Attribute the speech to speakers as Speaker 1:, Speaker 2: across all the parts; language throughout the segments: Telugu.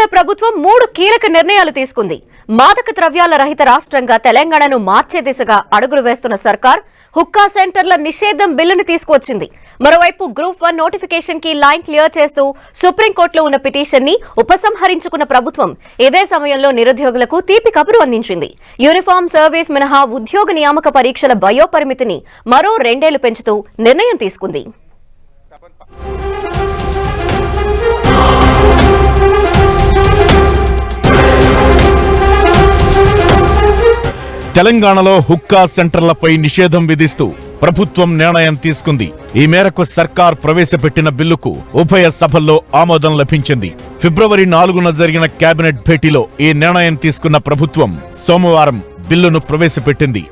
Speaker 1: తెలంగాణ ప్రభుత్వం 3 కీలక నిర్ణయాలు తీసుకుంది. మాదక ద్రవ్యాల రహిత రాష్ట్రంగా తెలంగాణను మార్చే దిశగా అడుగులు వేస్తున్న సర్కార్ హుక్కా సెంటర్ల నిషేధం బిల్లును తీసుకొచ్చింది. మరోవైపు గ్రూప్ 1 నోటిఫికేషన్ కి లైన్ క్లియర్ చేస్తూ సుప్రీంకోర్టులో ఉన్న పిటిషన్ ని ఉపసంహరించుకున్న ప్రభుత్వం ఇదే సమయంలో నిరుద్యోగులకు తీపి కబురు అందించింది. యూనిఫామ్ సర్వీస్ మినహా ఉద్యోగ నియామక పరీక్షల వయోపరిమితిని మరో 2 ఏళ్లు పెంచుతూ నిర్ణయం తీసుకుంది.
Speaker 2: తెలంగాణలో హుక్కా సెంటర్లపై నిషేధం విధిస్తూ ప్రభుత్వం నిర్ణయం తీసుకుంది. ఈ మేరకు సర్కార్ ప్రవేశపెట్టిన బిల్లుకు ఉభయ సభల్లో ఆమోదం లభించింది. ఫిబ్రవరి 4న జరిగిన కేబినెట్ భేటీలో ఈ నిర్ణయం తీసుకున్న ప్రభుత్వం సోమవారం బిల్లును ప్రవేశపెట్టింది.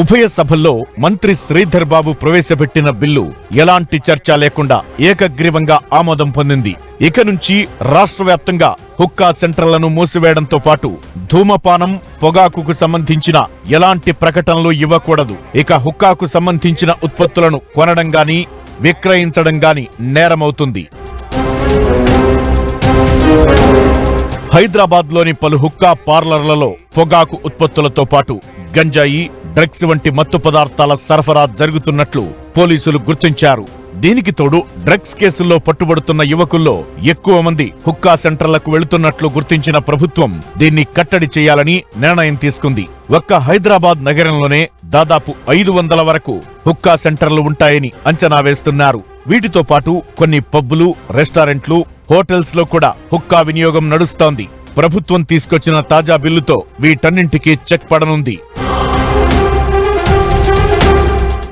Speaker 2: ఉభయ సభల్లో మంత్రి శ్రీధర్ బాబు ప్రవేశపెట్టిన బిల్లు ఎలాంటి చర్చ లేకుండా ఏకగ్రీవంగా ఆమోదం పొందింది. ఇక నుంచి రాష్ట్ర వ్యాప్తంగా హుక్కా సెంటర్లను మూసివేయడంతో పాటు ధూమపానం, పొగాకుకు సంబంధించిన ఎలాంటి ప్రకటనలు ఇవ్వకూడదు. ఇక హుక్కాకు సంబంధించిన ఉత్పత్తులను కొనడం గాని విక్రయించడం గాని నేరమవుతుంది. హైదరాబాద్లోని పలు హుక్కా పార్లర్లలో పొగాకు ఉత్పత్తులతో పాటు గంజాయి, డ్రగ్స్ వంటి మత్తు పదార్థాల సరఫరా జరుగుతున్నట్లు పోలీసులు గుర్తించారు. దీనికి తోడు డ్రగ్స్ కేసుల్లో పట్టుబడుతున్న యువకుల్లో ఎక్కువ మంది హుక్కా సెంటర్లకు వెళుతున్నట్లు గుర్తించిన ప్రభుత్వం దీన్ని కట్టడి చేయాలని నిర్ణయం తీసుకుంది. ఒక్క హైదరాబాద్ నగరంలోనే దాదాపు 500 వరకు హుక్కా సెంటర్లు ఉంటాయని అంచనా వేస్తున్నారు. వీటితో పాటు కొన్ని పబ్బులు, రెస్టారెంట్లు, హోటల్స్ లో కూడా హుక్కా వినియోగం నడుస్తోంది. ప్రభుత్వం తీసుకొచ్చిన తాజా బిల్లుతో వీటన్నింటికీ చెక్ పడనుంది.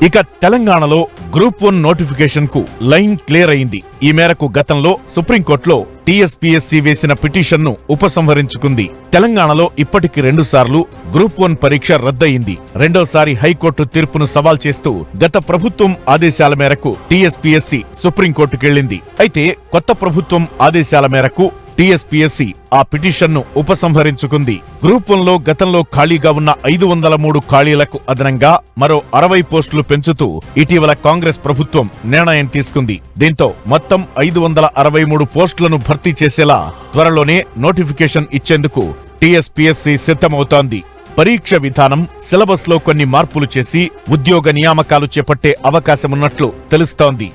Speaker 2: ఇక తెలంగాణలో గ్రూప్ 1 నోటిఫికేషన్ కు లైన్ క్లియర్ అయింది. ఈ మేరకు గతంలో సుప్రీంకోర్టులో టీఎస్పీఎస్సీ వేసిన పిటిషన్ ను ఉపసంహరించుకుంది. తెలంగాణలో ఇప్పటికి 2 సార్లు గ్రూప్ 1 పరీక్ష రద్దయింది. రెండోసారి హైకోర్టు తీర్పును సవాల్ చేస్తూ గత ప్రభుత్వం ఆదేశాల మేరకు టీఎస్పీఎస్సీ సుప్రీంకోర్టుకెళ్లింది. అయితే కొత్త ప్రభుత్వం ఆదేశాల మేరకు టీఎస్పీఎస్సీ ఆ పిటిషన్ ను ఉపసంహరించుకుంది. గ్రూప్ 1లో గతంలో ఖాళీగా ఉన్న 503 ఖాళీలకు అదనంగా మరో 60 పోస్టులు పెంచుతూ ఇటీవల కాంగ్రెస్ ప్రభుత్వం నిర్ణయం తీసుకుంది. దీంతో మొత్తం 563 పోస్టులను భర్తీ చేసేలా త్వరలోనే నోటిఫికేషన్ ఇచ్చేందుకు టీఎస్పీఎస్సీ సిద్ధమవుతోంది. పరీక్ష విధానం, సిలబస్ లో కొన్ని మార్పులు చేసి ఉద్యోగ నియామకాలు చేపట్టే అవకాశమున్నట్లు తెలుస్తోంది.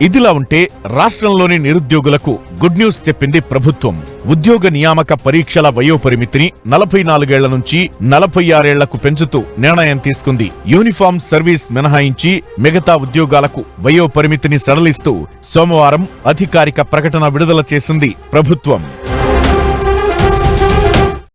Speaker 2: ఇదిలా ఉంటే రాష్ట్రంలోని నిరుద్యోగులకు గుడ్ న్యూస్ చెప్పింది ప్రభుత్వం. ఉద్యోగ నియామక పరీక్షల వయోపరిమితిని 44 ఏళ్ల నుంచి 46 ఏళ్లకు పెంచుతూ నిర్ణయం తీసుకుంది. యూనిఫామ్ సర్వీస్ మినహాయించి మిగతా ఉద్యోగాలకు వయోపరిమితిని సడలిస్తూ సోమవారం అధికారిక ప్రకటన విడుదల చేసింది ప్రభుత్వం.